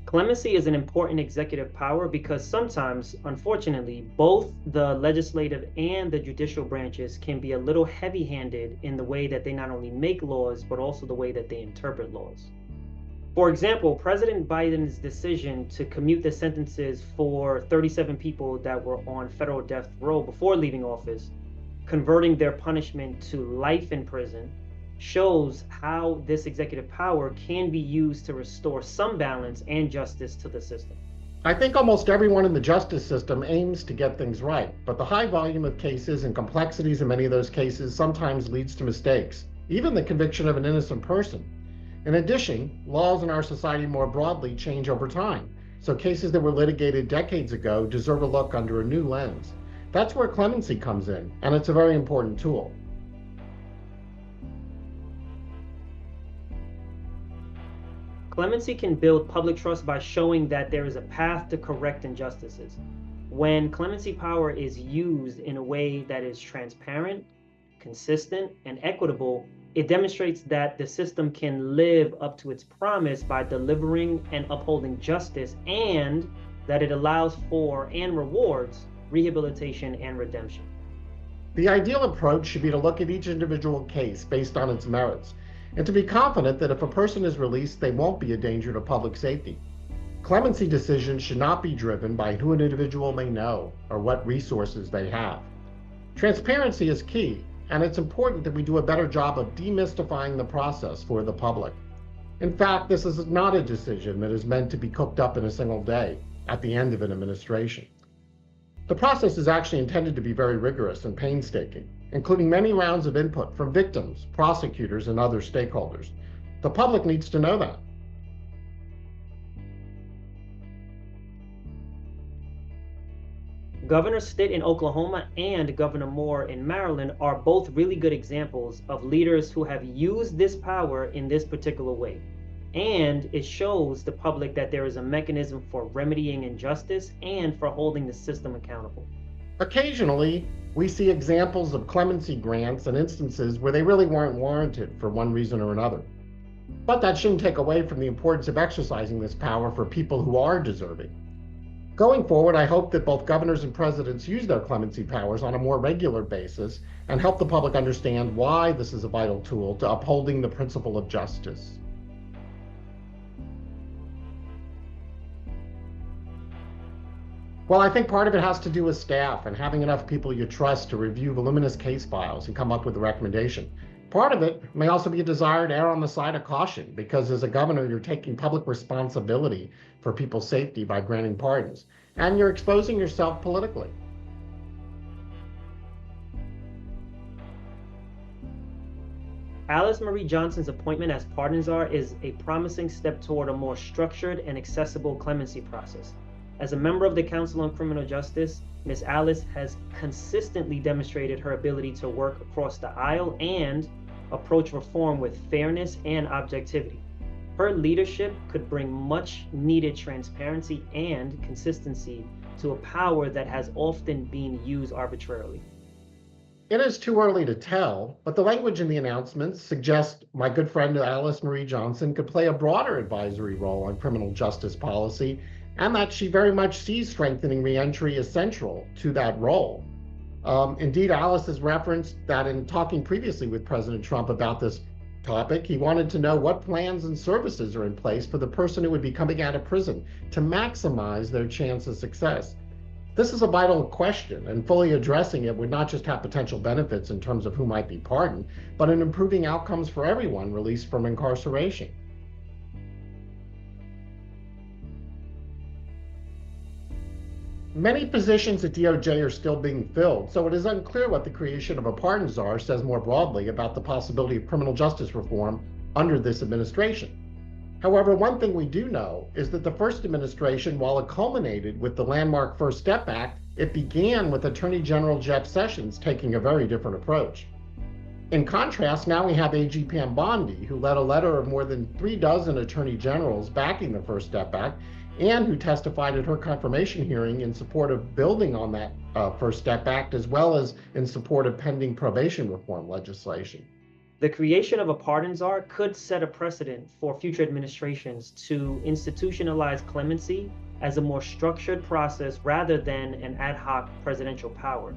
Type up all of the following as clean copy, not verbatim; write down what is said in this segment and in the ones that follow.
Clemency is an important executive power because sometimes, unfortunately, both the legislative and the judicial branches can be a little heavy handed in the way that they not only make laws, but also the way that they interpret laws. For example, President Biden's decision to commute the sentences for 37 people that were on federal death row before leaving office, converting their punishment to life in prison, shows how this executive power can be used to restore some balance and justice to the system. I think almost everyone in the justice system aims to get things right, but the high volume of cases and complexities in many of those cases sometimes leads to mistakes, even the conviction of an innocent person. In addition, laws in our society more broadly change over time, so cases that were litigated decades ago deserve a look under a new lens. That's where clemency comes in, and it's a very important tool. Clemency can build public trust by showing that there is a path to correct injustices. When clemency power is used in a way that is transparent, consistent, and equitable, it demonstrates that the system can live up to its promise by delivering and upholding justice, and that it allows for and rewards rehabilitation and redemption. The ideal approach should be to look at each individual case based on its merits, and to be confident that if a person is released, they won't be a danger to public safety. Clemency decisions should not be driven by who an individual may know or what resources they have. Transparency is key, and it's important that we do a better job of demystifying the process for the public. In fact, this is not a decision that is meant to be cooked up in a single day at the end of an administration. The process is actually intended to be very rigorous and painstaking, including many rounds of input from victims, prosecutors, and other stakeholders. The public needs to know that. Governor Stitt in Oklahoma and Governor Moore in Maryland are both really good examples of leaders who have used this power in this particular way. And it shows the public that there is a mechanism for remedying injustice and for holding the system accountable. Occasionally, we see examples of clemency grants and instances where they really weren't warranted for one reason or another. But that shouldn't take away from the importance of exercising this power for people who are deserving. Going forward, I hope that both governors and presidents use their clemency powers on a more regular basis and help the public understand why this is a vital tool to upholding the principle of justice. Well, I think part of it has to do with staff and having enough people you trust to review voluminous case files and come up with a recommendation. Part of it may also be a desire to err on the side of caution, because as a governor, you're taking public responsibility for people's safety by granting pardons, and you're exposing yourself politically. Alice Marie Johnson's appointment as pardon czar is a promising step toward a more structured and accessible clemency process. As a member of the Council on Criminal Justice, Ms. Alice has consistently demonstrated her ability to work across the aisle and approach reform with fairness and objectivity. Her leadership could bring much needed transparency and consistency to a power that has often been used arbitrarily. It is too early to tell, but the language in the announcements suggests my good friend Alice Marie Johnson could play a broader advisory role on criminal justice policy, and that she very much sees strengthening reentry as central to that role. Indeed, Alice has referenced that in talking previously with President Trump about this topic, he wanted to know what plans and services are in place for the person who would be coming out of prison to maximize their chance of success. This is a vital question, and fully addressing it would not just have potential benefits in terms of who might be pardoned, but in improving outcomes for everyone released from incarceration. Many positions at DOJ are still being filled, so it is unclear what the creation of a pardon czar says more broadly about the possibility of criminal justice reform under this administration. However, one thing we do know is that the first administration, while it culminated with the landmark First Step Act, it began with Attorney General Jeff Sessions taking a very different approach. In contrast, now we have AG Pam Bondi, who led a letter of more than 36 attorney generals backing the First Step Act, and who testified at her confirmation hearing in support of building on that First Step Act, as well as in support of pending probation reform legislation. The creation of a pardon czar could set a precedent for future administrations to institutionalize clemency as a more structured process rather than an ad hoc presidential power.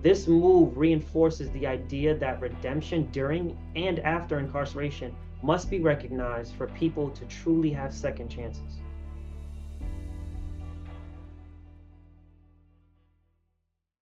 This move reinforces the idea that redemption during and after incarceration must be recognized for people to truly have second chances.